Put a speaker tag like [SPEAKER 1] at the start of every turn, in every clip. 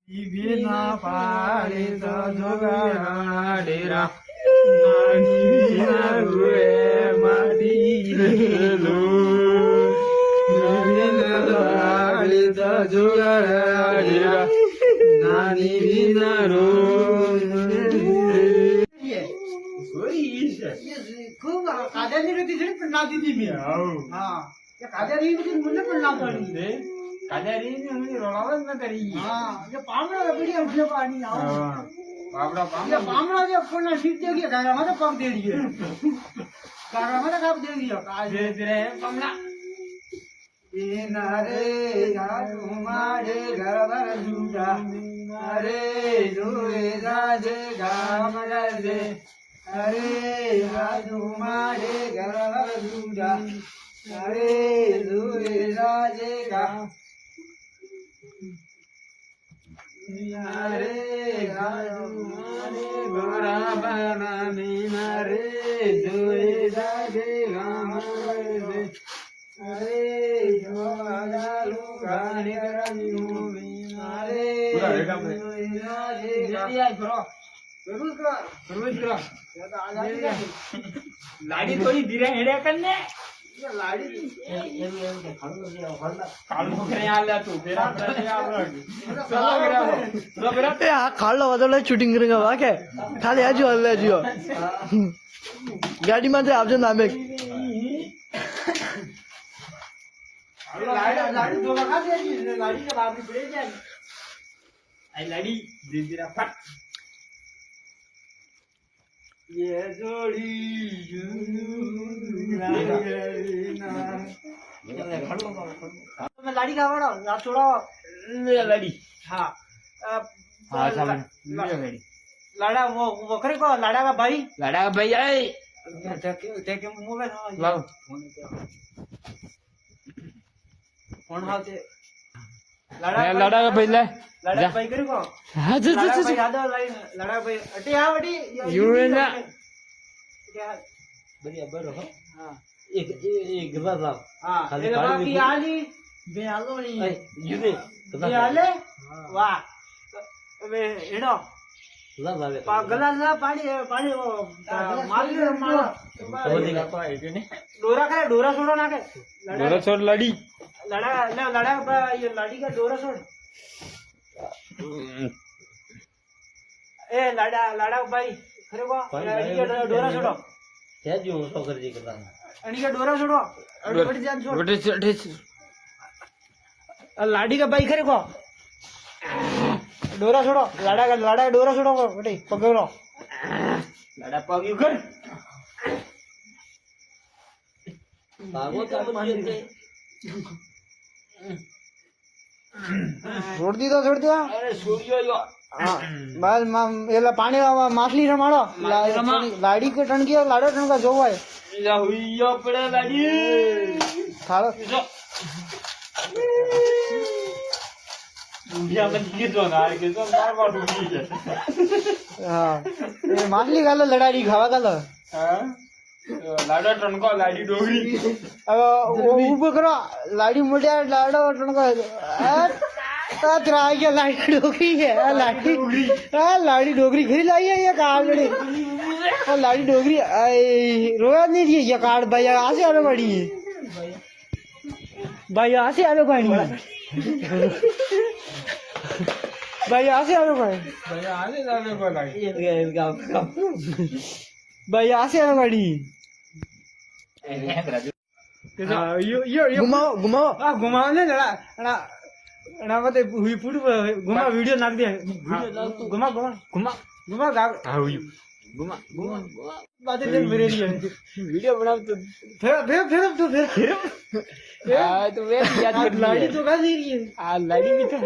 [SPEAKER 1] બીના પાડે તો જોગણા ડેરા નાની રૂએ માડી રેલો પાડે તો જોગણા ડેરા નાની બીના રો
[SPEAKER 2] खूब काजा नहीं रहती थी पर ना दीदी में हाँ ये काजा रही थी मुझे पर ना पड़ी
[SPEAKER 1] थे काजारी ने मुझे रोलावत न करी
[SPEAKER 2] हाँ ये पामड़ा बढ़िया उठे पानी आओ
[SPEAKER 1] बाबड़ा
[SPEAKER 2] ये पामड़ा जो कोना सीट दे गया गागा मत पग दे दिए गागा मत कब दे दिया काज
[SPEAKER 1] धीरे धीरे पामड़ा
[SPEAKER 2] रे गाडू मारे गरबर झूठा अरे जोरे राजे गाम दे अरे राजू मारे गरबर झूठा अरे जोरे राजे गाम अरे राजू मारे
[SPEAKER 1] गोरा बनानी मारे जोरे राजे गाम दे
[SPEAKER 2] अरे जो आलू गाने करनी अरे राजे गाम जरूर करो
[SPEAKER 1] लाड़ी थोड़ी धीरे हेड़े करने
[SPEAKER 2] लाड़ी
[SPEAKER 1] कालू करे आला तू तेरा प्रश्न आवड़
[SPEAKER 3] ए आ खाड़ो वादळ शूटिंग करेगा वा के खाली आजू हल्ले जियो गाड़ी में आपजो नामे
[SPEAKER 2] लाड़ी दो लगा दे लाड़ी के बाद में ब्रेक जाए
[SPEAKER 1] आई लाड़ी धीरे फट
[SPEAKER 2] ये जोड़ी मैं लाड़ी का वाड़ा ना छोड़ा
[SPEAKER 1] ले लाड़ी
[SPEAKER 2] हाँ
[SPEAKER 1] हाँ सामने ले लाड़ी
[SPEAKER 2] लाड़ा वो करे को लाड़ा का भाई
[SPEAKER 1] लाड़ा भाई आए
[SPEAKER 2] देखे मुंह में
[SPEAKER 1] लाओ
[SPEAKER 2] कौन हाथे
[SPEAKER 1] लाड़ा का भाई ले
[SPEAKER 2] लाड़ा भाई करे को
[SPEAKER 1] हाँ जी
[SPEAKER 2] लाड़ा भाई यादव लाड़ा भाई अटे आ बड़ी
[SPEAKER 1] यूं ना
[SPEAKER 2] बढ़िया बड़ो हां
[SPEAKER 3] एक गिरवा साहब
[SPEAKER 2] हां
[SPEAKER 3] खाली
[SPEAKER 2] ये
[SPEAKER 3] पानी
[SPEAKER 2] बाकी
[SPEAKER 3] में-
[SPEAKER 2] आली बेहालो नहीं
[SPEAKER 3] युने
[SPEAKER 2] बेहाले वाह वे हेडो
[SPEAKER 3] ला लावे
[SPEAKER 2] गला ला पानी पानी वो माली मारो डोरा करे डोरा छोड़ो ना के
[SPEAKER 1] बोलो छोड़ लाड़ी
[SPEAKER 2] लड़ा लड़ा ये लाड़ी का डोरा छोड़ ए लाड़ा लाड़ा भाई खरे को लाड़ी का डोरा छोड़ो
[SPEAKER 3] क्या जो सोकर जी करता
[SPEAKER 2] अणी का डोरा छोड़ो बड़ी जान छोड़
[SPEAKER 1] बटे छोटे
[SPEAKER 2] लाड़ी का भाई खरे को डोरा छोड़ो लाड़ा का डोरा छोड़ो बटे पकड़ो
[SPEAKER 1] लाड़ा पग यू कर
[SPEAKER 3] भागो तो मुझे
[SPEAKER 2] छोड़ दी तो छोड़ दिया
[SPEAKER 1] अरे छोड़ियो यो
[SPEAKER 2] हाँ बस ये पानी माछली रमाड़ो लाड़ी के टन की लाड़ो टन का जो है
[SPEAKER 1] या हुई यो पड़े लाड़ी
[SPEAKER 2] थालो
[SPEAKER 1] जो दुनिया में ये तो ना के तो बार डूबी है
[SPEAKER 2] हाँ ये माछली का लड़ाई खावा का
[SPEAKER 1] हां लाड़ा टनको लाड़ी डोगरी
[SPEAKER 2] अब वो ऊपर करो लाड़ी मुड़िया लाड़ो टन का तेरा क्या लाड़ी डोगरी है लाड़ी डोगरी खरी लाई है ये कार्ड बड़ी लाड़ी डोगरी रोया नहीं रही ये कार्ड भाई यहाँ से आवे बड़ी है भाई यहाँ से आवे पानी भाई यहाँ से आवे पानी
[SPEAKER 1] भैया आने जाने को लाड़ी
[SPEAKER 2] भाई यहाँ से आवे बड़ी
[SPEAKER 3] घुमाओ घुमाओ
[SPEAKER 2] हाँ घुमाओ ने लड़ा ना मत हुई पूरी घुमा वीडियो नाक दिया घुमा घुमा
[SPEAKER 1] घुमा
[SPEAKER 2] घुमा गा
[SPEAKER 1] हां हुई घुमा घुमा
[SPEAKER 2] बातें देख मेरे लिए
[SPEAKER 1] वीडियो बनाओ तो
[SPEAKER 2] फिर तो फिर
[SPEAKER 1] हां तो वे याद कर
[SPEAKER 2] लाड़ी तो का दी रही है
[SPEAKER 1] आ लाड़ी भी तो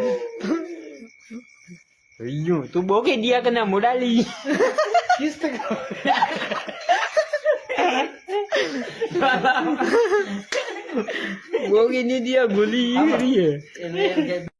[SPEAKER 1] यूं तू बोके दिया करना मुड़ा ली
[SPEAKER 2] किस तक
[SPEAKER 1] बोके नहीं दिया गोली ही है